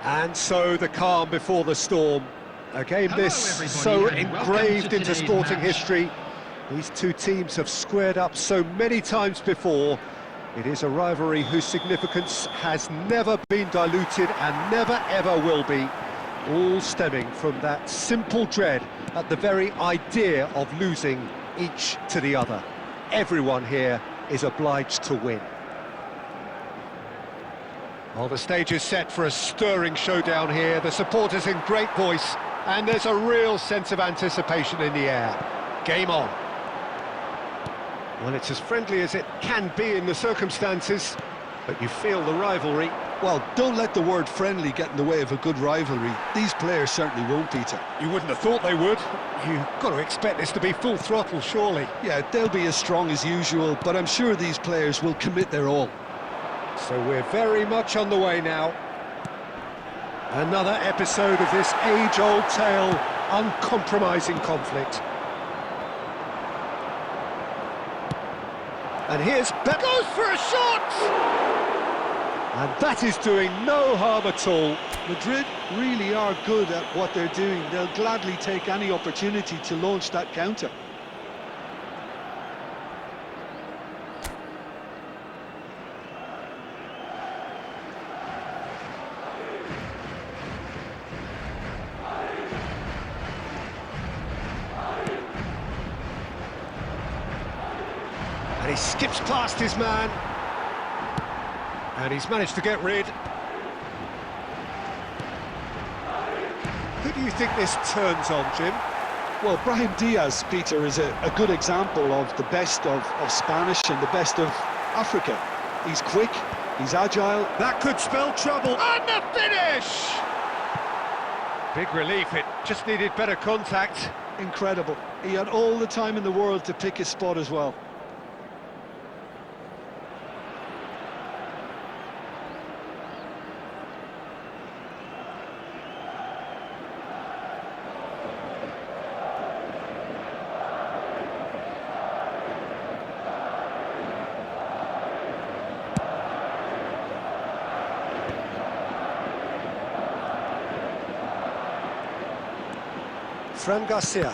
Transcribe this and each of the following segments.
And so the calm before the storm. A game this so engraved into sporting history. These two teams have squared up so many times before. It is a rivalry whose significance has never been diluted and never ever will be. All stemming from that simple dread at the very idea of losing each to the other. Everyone here is obliged to win. Well, the stage is set for a stirring showdown here. The supporters in great voice, and there's a real sense of anticipation in the air. Game on. Well, it's as friendly as it can be in the circumstances, but you feel the rivalry. Well, don't let the word friendly get in the way of a good rivalry. These players certainly won't, Peter. You wouldn't have thought they would. You've got to expect this to be full throttle, surely. Yeah, they'll be as strong as usual, but I'm sure these players will commit their all. So we're very much on the way now. Another episode of this age-old tale, uncompromising conflict. And here's goes for a shot! And that is doing no harm at all. Madrid really are good at what they're doing. They'll gladly take any opportunity to launch that counter. And he skips past his man. And he's managed to get rid. Who do you think this turns on, Jim? Well, Brahim Diaz, Peter, is a good example of the best of Spanish and the best of Africa. He's quick, he's agile. That could spell trouble. And the finish! Big relief, it just needed better contact. Incredible. He had all the time in the world to pick his spot as well. Fran Garcia.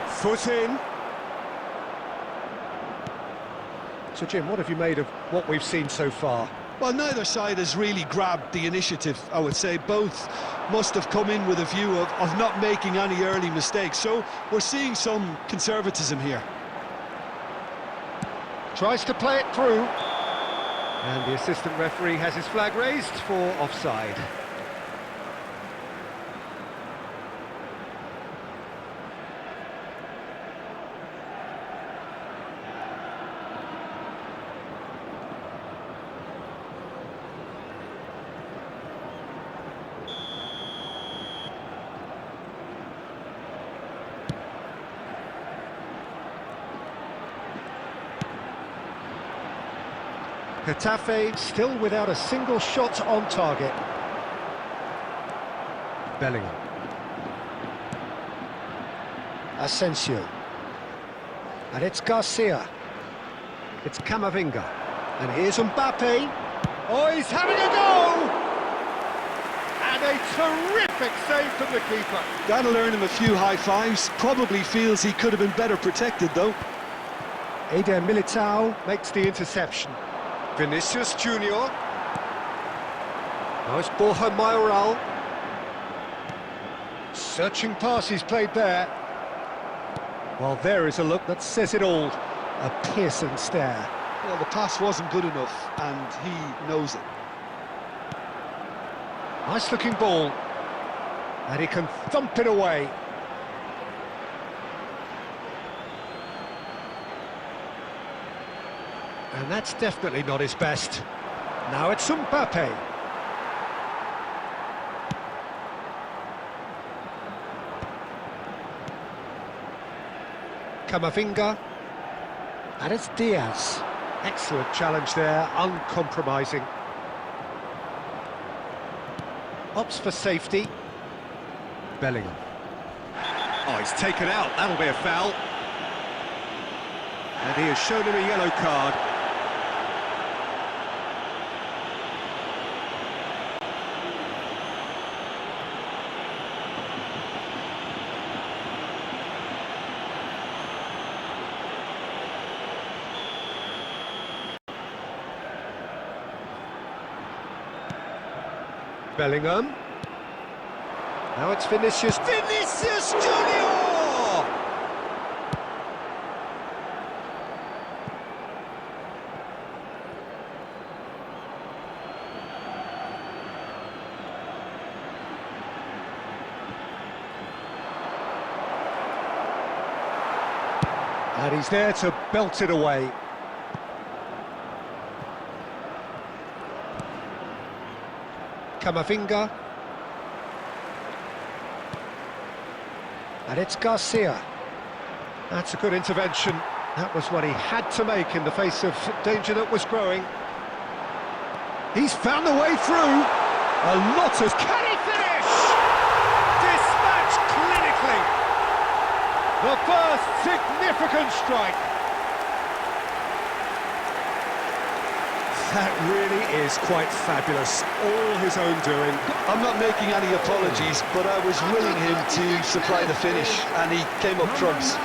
Foot in. So Jim, what have you made of what we've seen so far? Well, neither side has really grabbed the initiative, I would say. Both must have come in with a view of not making any early mistakes. So we're seeing some conservatism here. Tries to play it through. And the assistant referee has his flag raised for offside. Getafe still without a single shot on target. Bellingham. Asensio. And it's Garcia. It's Camavinga. And here's Mbappe. Oh, he's having a go! And a terrific save from the keeper. That'll earn him a few high fives. Probably feels he could have been better protected, though. Eder Militao makes the interception. Vinicius Junior. Nice Borja Mayoral. Searching pass he's played there. Well, there is a look that says it all. A piercing stare. Well, the pass wasn't good enough, and he knows it. Nice looking ball. And he can thump it away. And that's definitely not his best. Now it's Mbappe. Camavinga. And it's Diaz. Excellent challenge there, uncompromising. Opts for safety. Bellingham. Oh, he's taken out, that'll be a foul. And he has shown him a yellow card. Bellingham. Now it's Vinicius. Vinicius Junior! And he's there to belt it away. Camavinga. And it's Garcia. That's a good intervention. That was what he had to make in the face of danger that was growing. He's found the way through. A lot of... Can he finish? Dispatched clinically. The first significant strike. That really is quite fabulous. All his own doing. I'm not making any apologies, but I was willing him to supply the finish, and he came up trumps.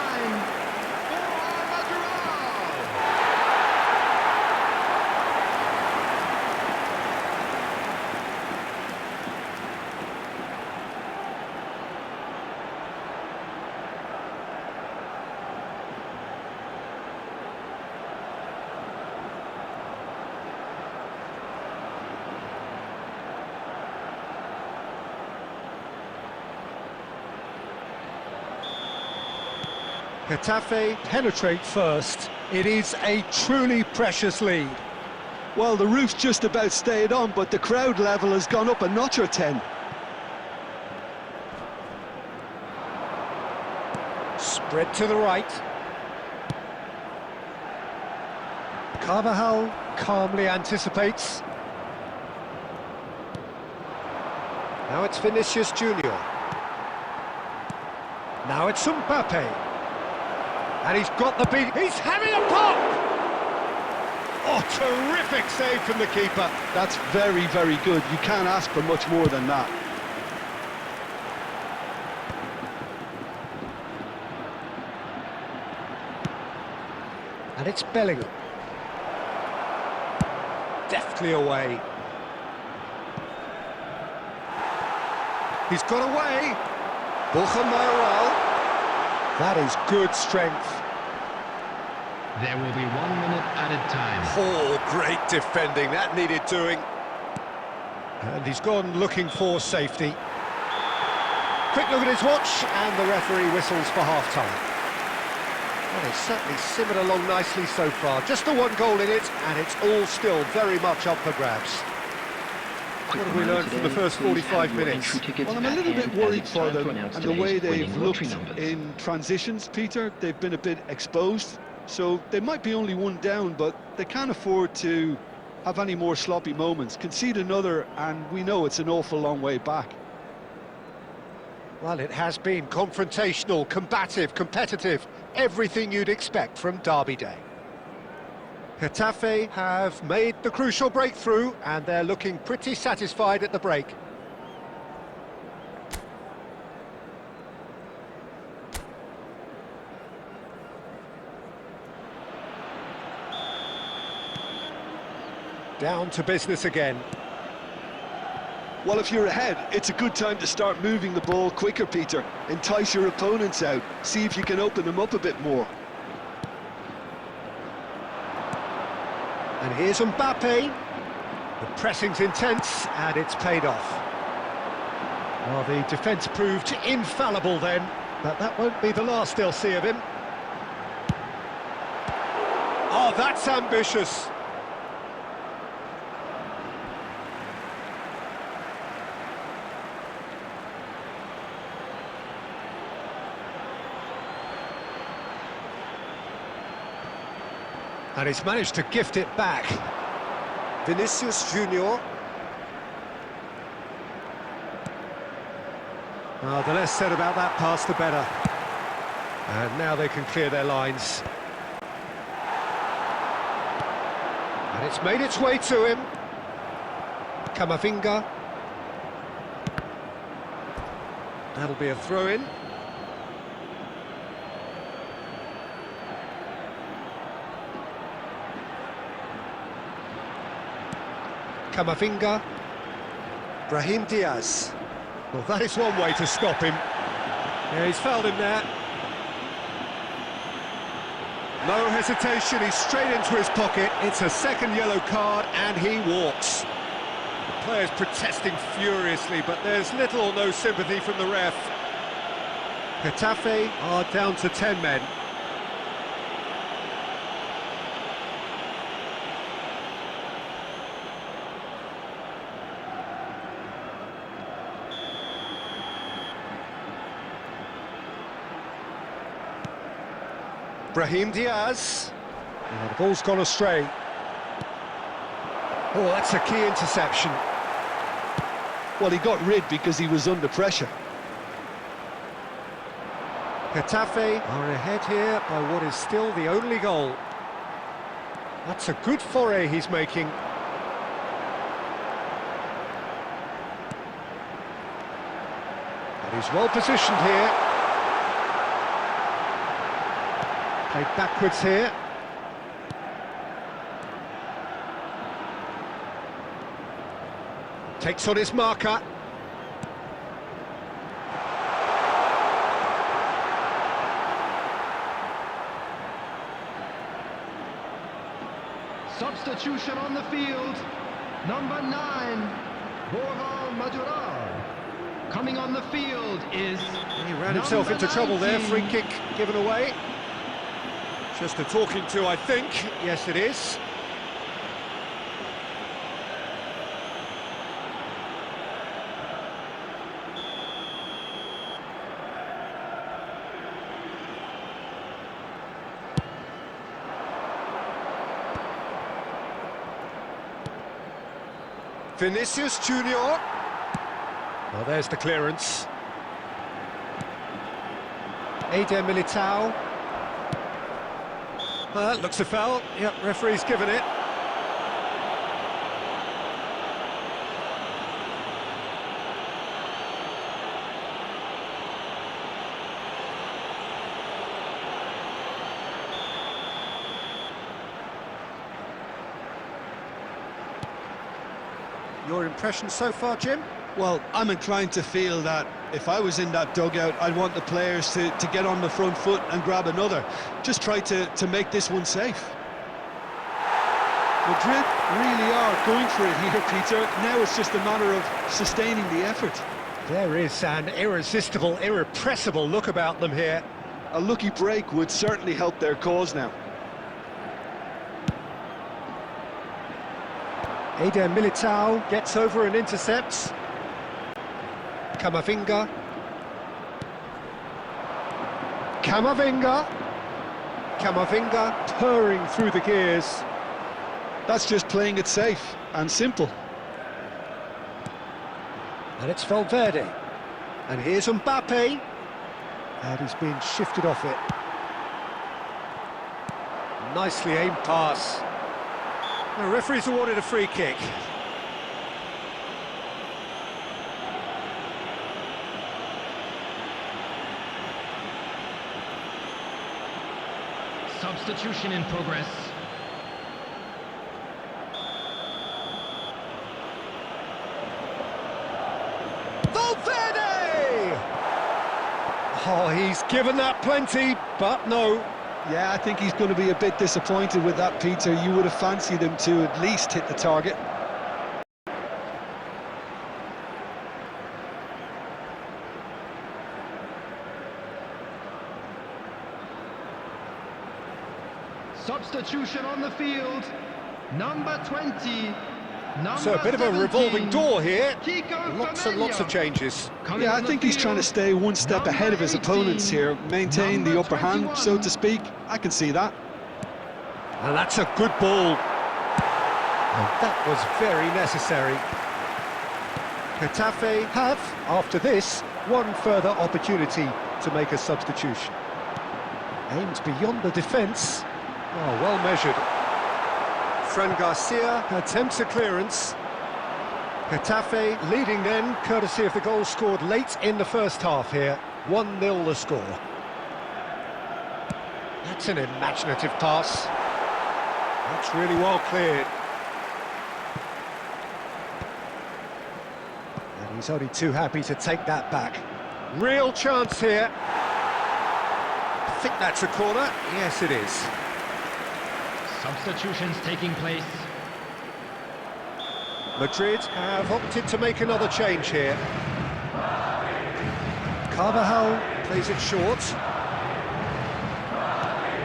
Getafe penetrate first. It is a truly precious lead. Well, the roof's just about stayed on, but the crowd level has gone up a notch or 10. Spread to the right. Carvajal calmly anticipates. Now it's Vinicius Junior. Now it's Mbappe. And he's got the beat. He's having a pop! Oh, terrific save from the keeper. That's very, very good. You can't ask for much more than that. And it's Bellingham. Deftly away. He's got away. Mayoral. That is good strength. There will be 1 minute added time. Oh, great defending. That needed doing. And he's gone looking for safety. Quick look at his watch, and the referee whistles for half-time. Well, they've certainly simmered along nicely so far. Just the one goal in it, and it's all still very much up for grabs. What have we learned from the first 45 minutes? Well, I'm a little bit worried for them and the way they've looked in transitions, Peter. They've been a bit exposed, so they might be only one down, but they can't afford to have any more sloppy moments. Concede another, and we know it's an awful long way back. Well, it has been confrontational, combative, competitive, everything you'd expect from Derby Day. Getafe have made the crucial breakthrough, and they're looking pretty satisfied at the break. Down to business again. Well, if you're ahead, it's a good time to start moving the ball quicker, Peter. Entice your opponents out, see if you can open them up a bit more. And here's Mbappe. The pressing's intense, and it's paid off. Well, the defence proved infallible then, but that won't be the last they'll see of him. Oh, that's ambitious. And he's managed to gift it back. Vinicius Junior. Oh, the less said about that pass, the better. And now they can clear their lines. And it's made its way to him. Camavinga. That'll be a throw-in. Camavinga. Brahim Diaz. Well, that is one way to stop him. Yeah, he's fouled him there. No hesitation, he's straight into his pocket. It's a second yellow card, and he walks. The player's protesting furiously, but there's little or no sympathy from the ref. Getafe are down to 10 men. Brahim Diaz. Oh, the ball's gone astray. Oh, that's a key interception. Well, he got rid because he was under pressure. Getafe are ahead here by what is still the only goal. That's a good foray he's making. And he's well positioned here. Played backwards here. Takes on his marker. Substitution on the field. Number 9, Borja Majoral. Coming on the field is... He ran himself into trouble there. Free kick given away. Just a talking to, I think. Yes, it is. Vinicius Junior. Well, there's the clearance. Eder Militao. Looks a foul. Yep, referee's given it. Your impression so far, Jim? Well, I'm inclined to feel that if I was in that dugout, I'd want the players to get on the front foot and grab another. Just try to make this one safe. Madrid really are going for it here, Peter. Now it's just a matter of sustaining the effort. There is an irresistible, irrepressible look about them here. A lucky break would certainly help their cause now. Eder Militao gets over and intercepts. Camavinga. Camavinga purring through the gears. That's just playing it safe and simple. And it's Valverde. And here's Mbappe. And he's been shifted off it. Nicely aimed pass. The referee's awarded a free kick. Substitution in progress. Valverde! Oh, he's given that plenty, but no. Yeah, I think he's going to be a bit disappointed with that, Peter. You would have fancied him to at least hit the target. Substitution on the field. Number 20. So a bit of a revolving door here. Kiko Lots and lots of Femenia. changes. Yeah, I think he's trying to stay one step ahead of his opponents here, maintain the upper hand, so to speak. I can see that. And that's a good ball. And that was very necessary. Getafe have, after this, one further opportunity to make a substitution. Aims beyond the defence. Oh, well measured. Fran Garcia attempts a clearance. Getafe leading then, courtesy of the goal scored late in the first half here. 1-0 the score. That's an imaginative pass. That's really well cleared. He's only too happy to take that back. Real chance here. I think that's a corner. Yes, it is. Substitutions taking place. Madrid have opted to make another change here. Carvajal plays it short.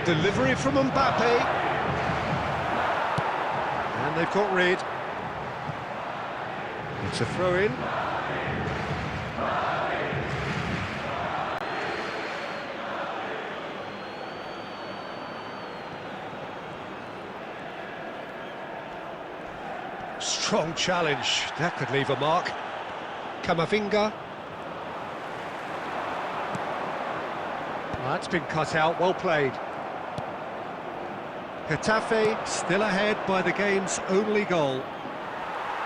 Delivery from Mbappe. And they've got rid. It's a throw-in. Strong challenge. That could leave a mark. Camavinga. That's been cut out. Well played. Getafe still ahead by the game's only goal.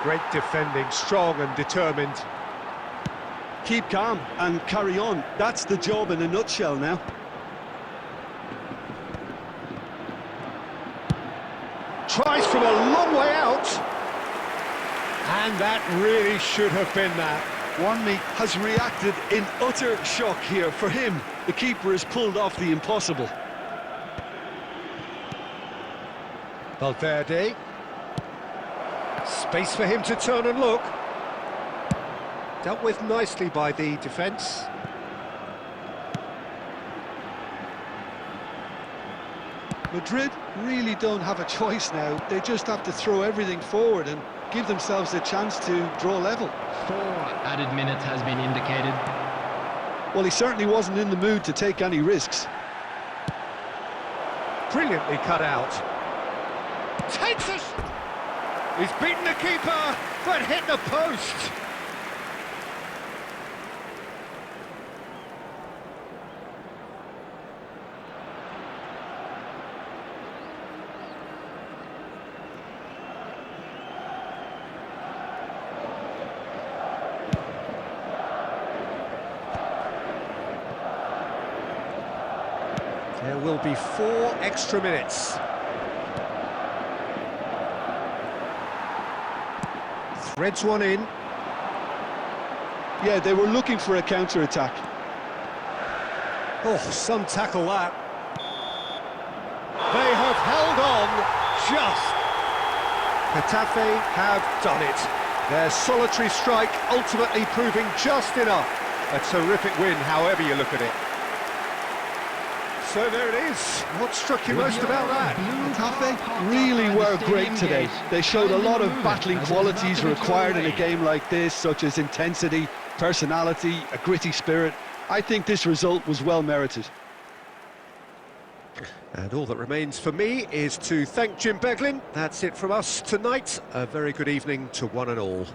Great defending, strong and determined. Keep calm and carry on. That's the job in a nutshell now. Tries from a long way out. And that really should have been that. Wanmi has reacted in utter shock here. For him, the keeper has pulled off the impossible. Valverde. Space for him to turn and look. Dealt with nicely by the defence. Madrid really don't have a choice now. They just have to throw everything forward and give themselves a chance to draw level. 4 added minutes has been indicated. Well, he certainly wasn't in the mood to take any risks. Brilliantly cut out. Takes us. He's beaten the keeper, but hit the post. There will be 4 extra minutes. Threads one in. Yeah, they were looking for a counter-attack. Oh, some tackle that. They have held on, just. Getafe have done it. Their solitary strike ultimately proving just enough. A terrific win, however you look at it. So there it is. What struck you most about that? Getafe really were great today. They showed a lot of battling qualities required in a game like this, such as intensity, personality, a gritty spirit. I think this result was well merited. And all that remains for me is to thank Jim Beglin. That's it from us tonight. A very good evening to one and all.